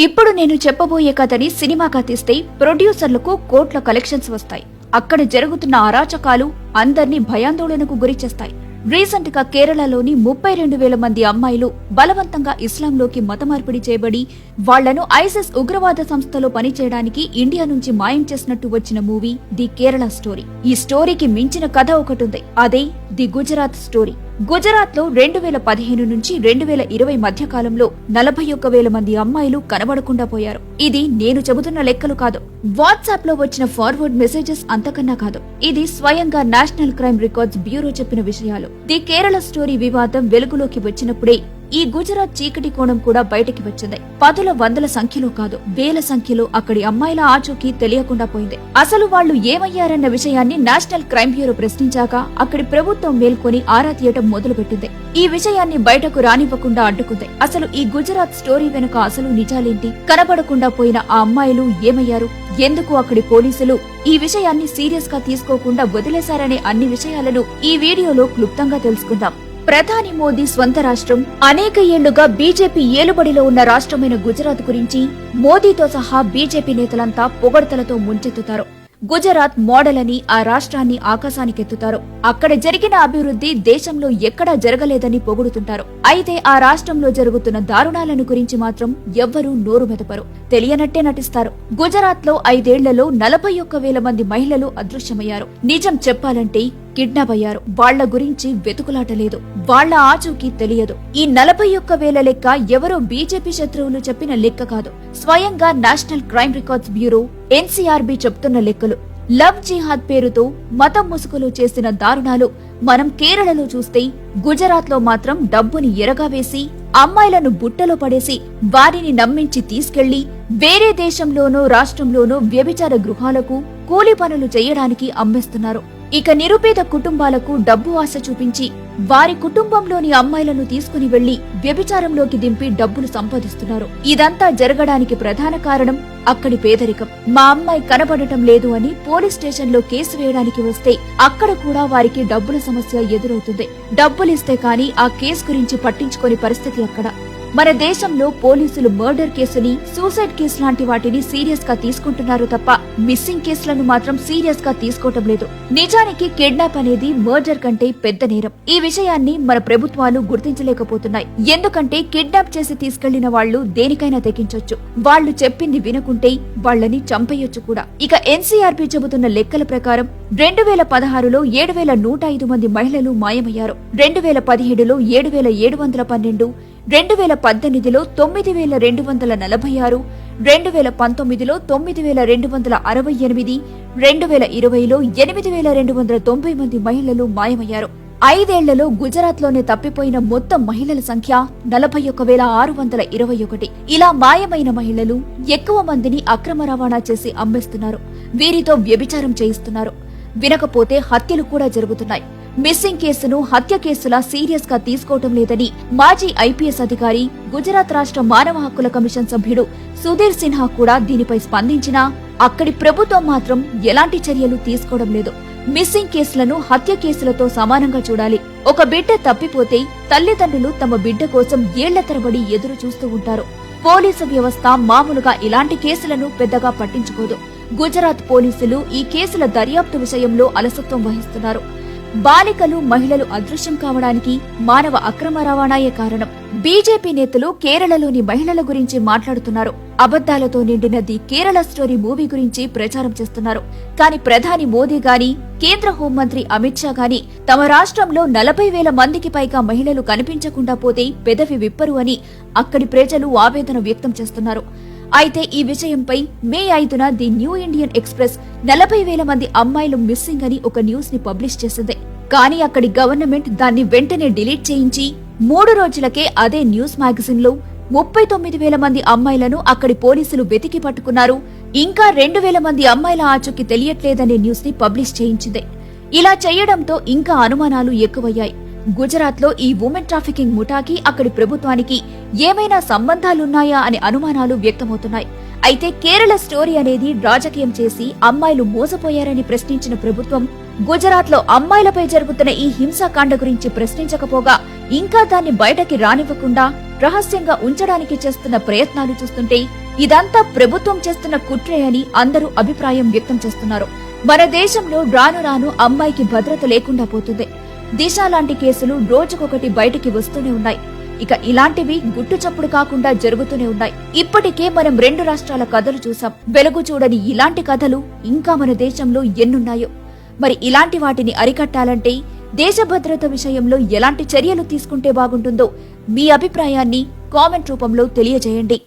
ఇప్పుడు నేను చెప్పబోయే కథని సినిమాగా తీస్తే ప్రొడ్యూసర్లకు కోట్ల కలెక్షన్స్ వస్తాయి. అక్కడ జరుగుతున్న అరాచకాలు అందర్నీ భయాందోళనకు గురిచేస్తాయి. రీసెంట్ గా కేరళలోని 32,000 మంది అమ్మాయిలు బలవంతంగా ఇస్లాంలోకి మత మార్పిడి చేయబడి వాళ్లను ఐసిస్ ఉగ్రవాద సంస్థలో పనిచేయడానికి ఇండియా నుంచి మాయం చేసినట్టు వచ్చిన మూవీ ది కేరళ స్టోరీ. ఈ స్టోరీకి మించిన కథ ఒకటుంది, అదే ది గుజరాత్ స్టోరీ. గుజరాత్ లో 2015 నుంచి 2020 మధ్య కాలంలో 41,000 మంది అమ్మాయిలు కనబడకుండా పోయారు. ఇది నేను చెబుతున్న లెక్కలు కాదు, వాట్సాప్ లో వచ్చిన ఫార్వర్డ్ మెసేజెస్ అంతకన్నా కాదు. ఇది స్వయంగా నేషనల్ క్రైమ్ రికార్డ్స్ బ్యూరో చెప్పిన విషయాలు. ది కేరళ స్టోరీ వివాదం వెలుగులోకి వచ్చినప్పుడే ఈ గుజరాత్ చీకటి కోణం కూడా బయటికి వచ్చింది. పదుల వందల సంఖ్యలో కాదు, వేల సంఖ్యలో అక్కడి అమ్మాయిల ఆచూకీ తెలియకుండా పోయింది. అసలు వాళ్లు ఏమయ్యారన్న విషయాన్ని నేషనల్ క్రైమ్ బ్యూరో ప్రశ్నించాక అక్కడి ప్రభుత్వం మేల్కొని ఆరా తీయటం మొదలుపెట్టింది. ఈ విషయాన్ని బయటకు రానివ్వకుండా అడ్డుకుంది. అసలు ఈ గుజరాత్ స్టోరీ వెనుక అసలు నిజాలేంటి, కనబడకుండా పోయిన ఆ అమ్మాయిలు ఏమయ్యారు, ఎందుకు అక్కడి పోలీసులు ఈ విషయాన్ని సీరియస్ గా తీసుకోకుండా వదిలేశారనే అన్ని విషయాలను ఈ వీడియోలో క్లుప్తంగా తెలుసుకుందాం. ప్రధాని మోదీ స్వంత రాష్ట్రం, అనేక ఏళ్లుగా బీజేపీ ఏలుబడిలో ఉన్న రాష్ట్రమైన గుజరాత్ గురించి మోదీతో సహా బీజేపీ నేతలంతా పొగడ్తలతో ముంచెత్తుతారు. గుజరాత్ మోడల్ అని ఆ రాష్ట్రాన్ని ఆకాశానికెత్తుతారు. అక్కడ జరిగిన అభివృద్ధి దేశంలో ఎక్కడా జరగలేదని పొగుడుతుంటారు. అయితే ఆ రాష్ట్రంలో జరుగుతున్న దారుణాలను గురించి మాత్రం ఎవ్వరూ నోరు మెదపరు, తెలియనట్టే నటిస్తారు. గుజరాత్ లో 5 ఏళ్లలో 41,000 మంది మహిళలు అదృశ్యమయ్యారు. నిజం చెప్పాలంటే కిడ్నాప్ అయ్యారు. వాళ్ల గురించి వెతుకులాట లేదు, వాళ్ల ఆచూకీ తెలియదు. ఈ 41,000 లెక్క ఎవరో బీజేపీ శత్రువులు చెప్పిన లెక్క కాదు, స్వయంగా national crime records bureau NCRB చెప్తున్న లెక్కలు. లవ్ జిహాద్ పేరుతో మతం ముసుగులో చేసిన దారుణాలు మనం కేరళలో చూస్తే, గుజరాత్ లో మాత్రం డబ్బుని ఎరగా వేసి అమ్మాయిలను బుట్టలో పడేసి వారిని నమ్మించి తీసుకెళ్లి వేరే దేశంలోనో రాష్ట్రంలోనో వ్యభిచార గృహాలకు కూలీ పనులు చేయడానికి అమ్మేస్తున్నారు. ఇక నిరుపేద కుటుంబాలకు డబ్బు ఆశ చూపించి వారి కుటుంబంలోని అమ్మాయిలను తీసుకుని వెళ్లి వ్యభిచారంలోకి దింపి డబ్బులు సంపాదిస్తున్నారు. ఇదంతా జరగడానికి ప్రధాన కారణం అక్కడి పేదరికం. మా అమ్మాయి కనబడటం లేదు అని పోలీస్ స్టేషన్లో కేసు వేయడానికి వస్తే అక్కడ కూడా వారికి డబ్బుల సమస్య ఎదురవుతుంది. డబ్బులిస్తే కాని ఆ కేసు గురించి పట్టించుకోని పరిస్థితి అక్కడ. మన దేశంలో పోలీసులు మర్డర్ కేసుని, సూసైడ్ కేసు లాంటి వాటిని సీరియస్ గా తీసుకుంటున్నారు తప్ప మిస్సింగ్ కేసులను మాత్రం సీరియస్ గా తీసుకోవటం లేదు. నిజానికి కిడ్నాప్ అనేది మర్డర్ కంటే పెద్ద నేరం. ఈ విషయాన్ని మన ప్రభుత్వాలు గుర్తించలేకపోతున్నాయి. ఎందుకంటే కిడ్నాప్ చేసి తీసుకెళ్లిన వాళ్లు దేనికైనా తెగించొచ్చు, వాళ్లు చెప్పింది వినుకుంటే వాళ్లని చంపేయొచ్చు కూడా. ఇక ఎన్సీఆర్బీ చెబుతున్న లెక్కల ప్రకారం 2016లో 7,105 మంది మహిళలు మాయమయ్యారు. 2017లో 7,712, 2018లో 9,246, 2019లో 9,268, 2020లో 8,290 మంది మహిళలు మాయమయ్యారు. 5 ఏళ్లలో గుజరాత్ లోనే తప్పిపోయిన మొత్తం మహిళల సంఖ్య 41,621. ఇలా మాయమైన మహిళలు ఎక్కువ మందిని అక్రమ రవాణా చేసి అమ్మేస్తున్నారు. వీరితో వ్యభిచారం చేయిస్తున్నారు. వినకపోతే హత్యలు కూడా జరుగుతున్నాయి. మిస్సింగ్ కేసును హత్య కేసులా సీరియస్ గా తీసుకోవటం లేదని మాజీ ఐపీఎస్ అధికారి, గుజరాత్ రాష్ట్ర మానవ హక్కుల కమిషన్ సభ్యుడు సుధీర్ సిన్హా కూడా దీనిపై స్పందించినా అక్కడి ప్రభుత్వం మాత్రం ఎలాంటి చర్యలు తీసుకోవడం లేదు. మిస్సింగ్ కేసులను హత్య కేసులతో సమానంగా చూడాలి. ఒక బిడ్డ తప్పిపోతే తల్లిదండ్రులు తమ బిడ్డ కోసం ఏళ్ల తరబడి ఎదురు చూస్తూ ఉంటారు. పోలీసు వ్యవస్థ మామూలుగా ఇలాంటి కేసులను పెద్దగా పట్టించుకోదు. గుజరాత్ పోలీసులు ఈ కేసుల దర్యాప్తు విషయంలో అలసత్వం వహిస్తున్నారు. బాలికలు, మహిళలు అదృశ్యం కావడానికి మానవ అక్రమ రవాణాయే కారణం. బీజేపీ నేతలు కేరళలోని మహిళల గురించి మాట్లాడుతున్నారు. అబద్దాలతో నిండిన ది కేరళ స్టోరీ మూవీ గురించి ప్రచారం చేస్తున్నారు. కానీ ప్రధాని మోదీ గాని, కేంద్ర హోంమంత్రి అమిత్ షా గాని తమ రాష్ట్రంలో 40,000 మందికి పైగా మహిళలు కనిపించకుండా పోతే పెదవి విప్పరు అని అక్కడి ప్రజలు ఆవేదన వ్యక్తం చేస్తున్నారు. అయితే ఈ విషయంపై మే 5న ది న్యూ ఇండియన్ ఎక్స్ప్రెస్ 40,000 మంది అమ్మాయిలు మిస్సింగ్ అని ఒక న్యూస్ ని పబ్లిష్ చేసింది. కానీ అక్కడి గవర్నమెంట్ దాన్ని వెంటనే డిలీట్ చేయించి 3 రోజులకే అదే న్యూస్ మ్యాగజైన్ లో 39,000 మంది అమ్మాయిలను అక్కడి పోలీసులు వెతికి పట్టుకున్నారు. ఇంకా 2,000 మంది అమ్మాయిల ఆచూకీ తెలియట్లేదనే న్యూస్ ని పబ్లిష్ చేయించింది. ఇలా చేయడంతో ఇంకా అనుమానాలు ఎక్కువయ్యాయి. గుజరాత్ లో ఈ ఉమెన్ ట్రాఫికింగ్ ముఠాకి అక్కడి ప్రభుత్వానికి ఏమైనా సంబంధాలున్నాయా అనే అనుమానాలు వ్యక్తమవుతున్నాయి. అయితే కేరళ స్టోరీ అనేది రాజకీయం చేసి అమ్మాయిలు మోసపోయారని ప్రశ్నించిన ప్రభుత్వం గుజరాత్ లో అమ్మాయిలపై జరుగుతున్న ఈ హింసాకాండ గురించి ప్రశ్నించకపోగా ఇంకా దాన్ని బయటకి రానివ్వకుండా రహస్యంగా ఉంచడానికి చేస్తున్న ప్రయత్నాలు చూస్తుంటే ఇదంతా ప్రభుత్వం చేస్తున్న కుట్రే అని అందరూ అభిప్రాయం వ్యక్తం చేస్తున్నారు. మన దేశంలో రాను రాను అమ్మాయికి భద్రత లేకుండా పోతుంది. దిశ లాంటి కేసులు రోజుకొకటి బయటికి వస్తూనే ఉన్నాయి. ఇక ఇలాంటివి గుట్టు చప్పుడు కాకుండా జరుగుతూనే ఉన్నాయి. ఇప్పటికే మనం 2 రాష్ట్రాల కథలు చూసాం. వెలుగు చూడని ఇలాంటి కథలు ఇంకా మన దేశంలో ఎన్నున్నాయో. మరి ఇలాంటి వాటిని అరికట్టాలంటే దేశ భద్రత విషయంలో ఎలాంటి చర్యలు తీసుకుంటే బాగుంటుందో మీ అభిప్రాయాన్ని కామెంట్ రూపంలో తెలియజేయండి.